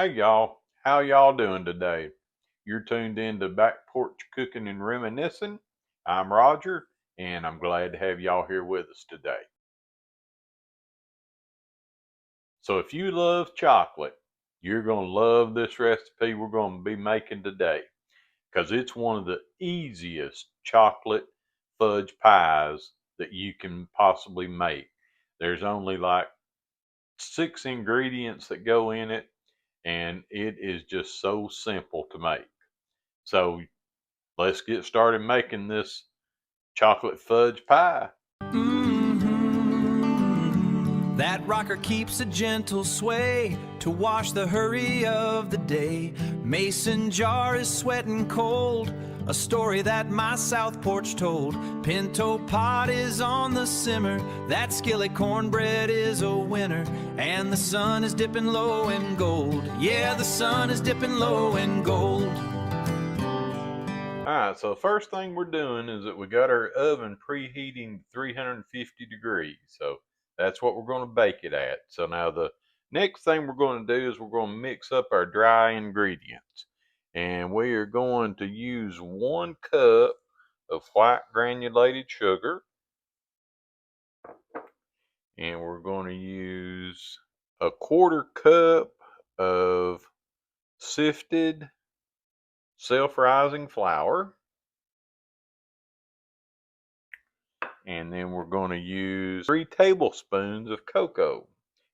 Hey y'all, how y'all doing today? You're tuned in to Back Porch Cooking and Reminiscing. I'm Roger, and I'm glad to have y'all here with us today. So if you love chocolate, you're going to love this recipe we're going to be making today because it's one of the easiest chocolate fudge pies that you can possibly make. There's only like 6 ingredients that go in it, and it is just so simple to make. So let's get started making this chocolate fudge pie. That rocker keeps a gentle sway to wash the hurry of the day. Mason jar is sweating cold, a story that my south porch told. Pinto pot is on the simmer, that skillet cornbread is a winner. And the sun is dipping low in gold. Yeah, the sun is dipping low in gold. Alright, so first thing we're doing is that we got our oven preheating to 350 degrees. So that's what we're going to bake it at. So now the next thing we're going to do is we're going to mix up our dry ingredients. And we are going to use 1 cup of white granulated sugar. And we're going to use a 1/4 cup of sifted self-rising flour. And then we're going to use 3 tablespoons of cocoa.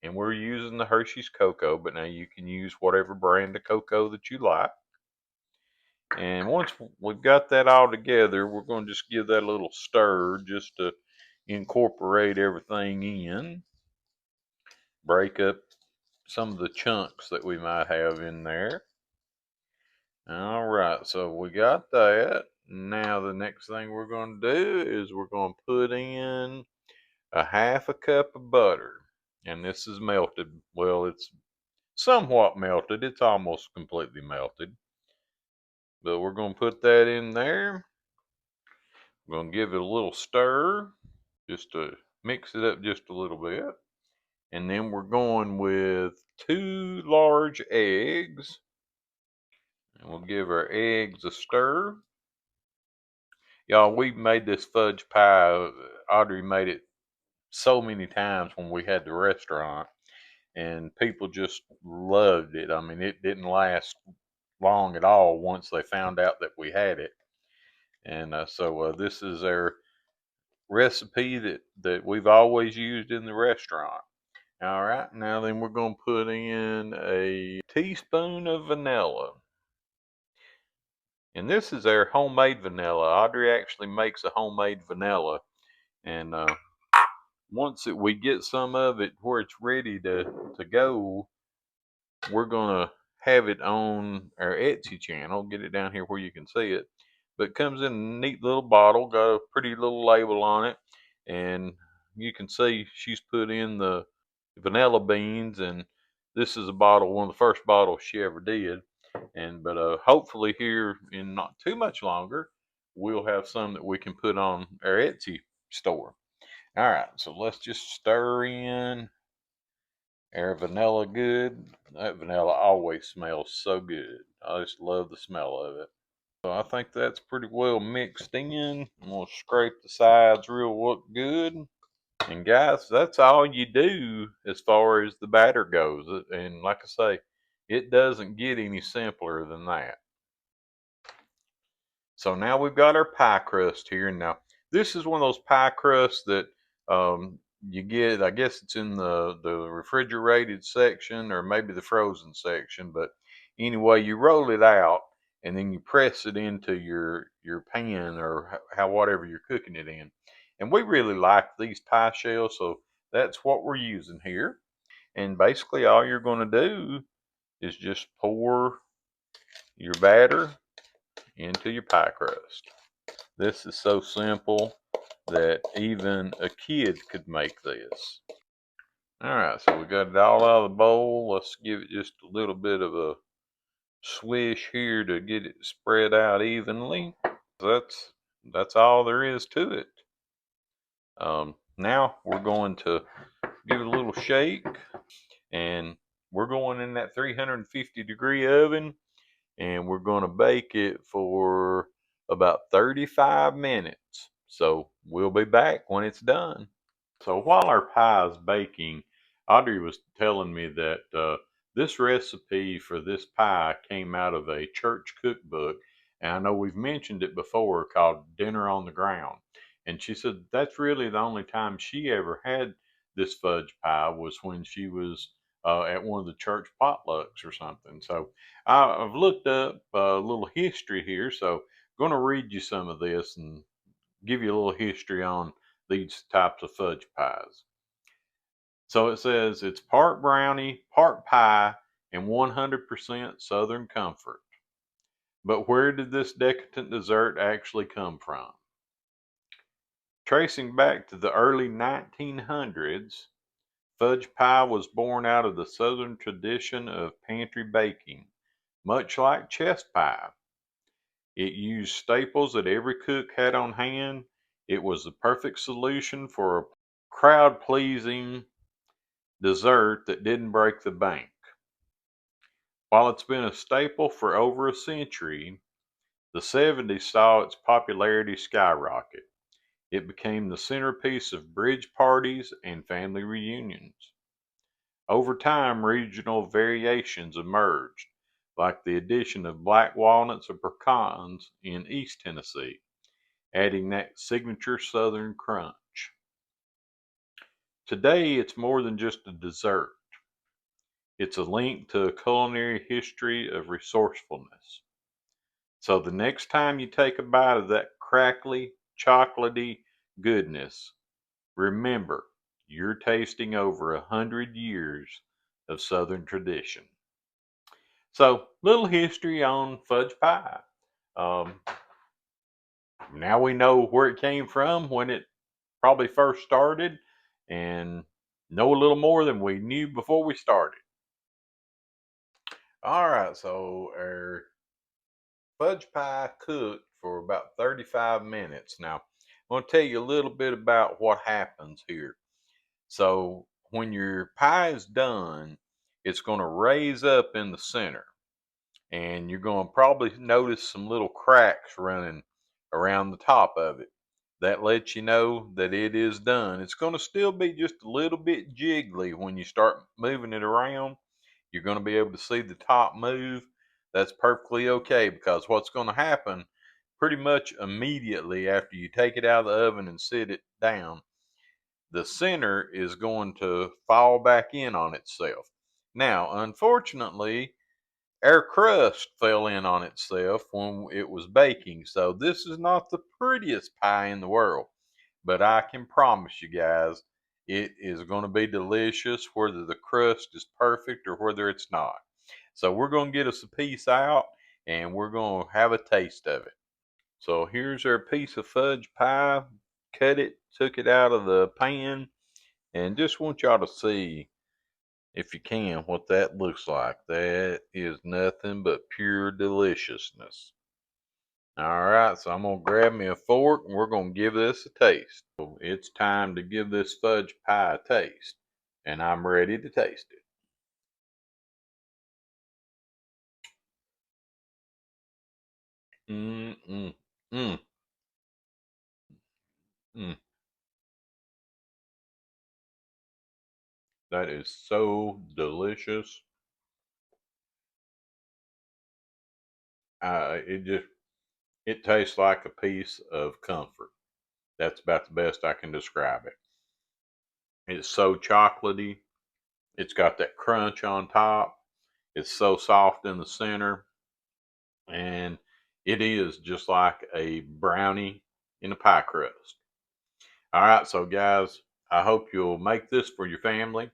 And we're using the Hershey's cocoa, but now you can use whatever brand of cocoa that you like. And once we've got that all together, we're going to just give that a little stir just to incorporate everything in. Break up some of the chunks that we might have in there. All right, so we got that. Now the next thing we're going to do is we're going to put in a 1/2 cup of butter. And this is melted. Well, it's somewhat melted. It's almost completely melted. But we're going to put that in there. We're going to give it a little stir just to mix it up just a little bit. And then we're going with 2 large eggs. And we'll give our eggs a stir. Y'all, we made this fudge pie. Audrey made it so many times when we had the restaurant, and people just loved it. I mean, it didn't last long at all once they found out that we had it. And so this is our recipe that we've always used in the restaurant. All right, now then we're going to put in a teaspoon of vanilla. And this is our homemade vanilla. Audrey actually makes a homemade vanilla. And once we get some of it where it's ready to go, we're going to have it on our Etsy channel. Get it down here where you can see it. But it comes in a neat little bottle, got a pretty little label on it. And you can see she's put in the vanilla beans. And this is a bottle, one of the first bottles she ever did. But hopefully here in not too much longer, we'll have some that we can put on our Etsy store. All right, so let's just stir in our vanilla good. That vanilla always smells so good. I just love the smell of it. So I think that's pretty well mixed in. I'm going to scrape the sides real good. And guys, that's all you do as far as the batter goes. And like I say, it doesn't get any simpler than that. So now we've got our pie crust here. Now, this is one of those pie crusts that you get, I guess it's in the refrigerated section or maybe the frozen section. But anyway, you roll it out and then you press it into your pan or whatever you're cooking it in. And we really like these pie shells, so that's what we're using here. And basically all you're going to do is just pour your batter into your pie crust. This is so simple that even a kid could make this. All right, so we got it all out of the bowl. Let's give it just a little bit of a swish here to get it spread out evenly. That's all there is to it. Now we're going to give it a little shake, and we're going in that 350-degree oven, and we're going to bake it for about 35 minutes. So we'll be back when it's done. So while our pie is baking, Audrey was telling me that this recipe for this pie came out of a church cookbook. And I know we've mentioned it before, called Dinner on the Ground. And she said that's really the only time she ever had this fudge pie was when she was at one of the church potlucks or something. So I've looked up a little history here. So I'm going to read you some of this and give you a little history on these types of fudge pies. So it says it's part brownie, part pie, and 100% Southern comfort. But where did this decadent dessert actually come from? Tracing back to the early 1900s, fudge pie was born out of the Southern tradition of pantry baking, much like chess pie. It used staples that every cook had on hand. It was the perfect solution for a crowd pleasing dessert that didn't break the bank. While it's been a staple for over a century, the 70s saw its popularity skyrocket. It became the centerpiece of bridge parties and family reunions. Over time, regional variations emerged, like the addition of black walnuts or pecans in East Tennessee, adding that signature Southern crunch. Today, it's more than just a dessert. It's a link to a culinary history of resourcefulness. So the next time you take a bite of that crackly, chocolatey goodness, remember you're tasting over 100 years of Southern tradition. So, little history on fudge pie. Um, Now we know where it came from, when it probably first started, and know a little more than we knew before we started. All right, so our fudge pie cooked for about 35 minutes. Now, I'm going to tell you a little bit about what happens here. So, when your pie is done, it's going to raise up in the center, and you're going to probably notice some little cracks running around the top of it. That lets you know that it is done. It's going to still be just a little bit jiggly when you start moving it around. You're going to be able to see the top move. That's perfectly okay, because what's going to happen pretty much immediately after you take it out of the oven and sit it down, the center is going to fall back in on itself. Now, unfortunately, our crust fell in on itself when it was baking, so this is not the prettiest pie in the world. But I can promise you guys, it is going to be delicious whether the crust is perfect or whether it's not. So we're going to get us a piece out and we're going to have a taste of it. So here's our piece of fudge pie. Cut it, took it out of the pan, and just want y'all to see, if you can, what that looks like. That is nothing but pure deliciousness. All right, so I'm going to grab me a fork and we're going to give this a taste. So it's time to give this fudge pie a taste, and I'm ready to taste it. Mm, mm, mm, mm. That is so delicious. It tastes like a piece of comfort. That's about the best I can describe it. It's so chocolatey. It's got that crunch on top. It's so soft in the center. And it is just like a brownie in a pie crust. All right, so guys, I hope you'll make this for your family.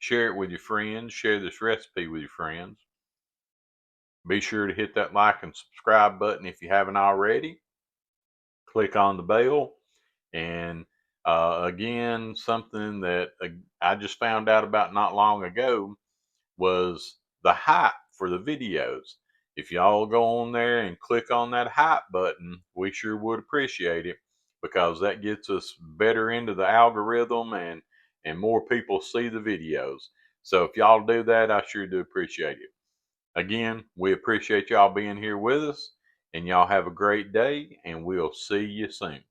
Share it with your friends. Share this recipe with your friends. Be sure to hit that like and subscribe button if you haven't already. Click on the bell. And again, something that I just found out about not long ago was the hype for the videos. If y'all go on there and click on that hype button, we sure would appreciate it, because that gets us better into the algorithm, and more people see the videos. So if y'all do that, I sure do appreciate it. Again, we appreciate y'all being here with us, and y'all have a great day, and we'll see you soon.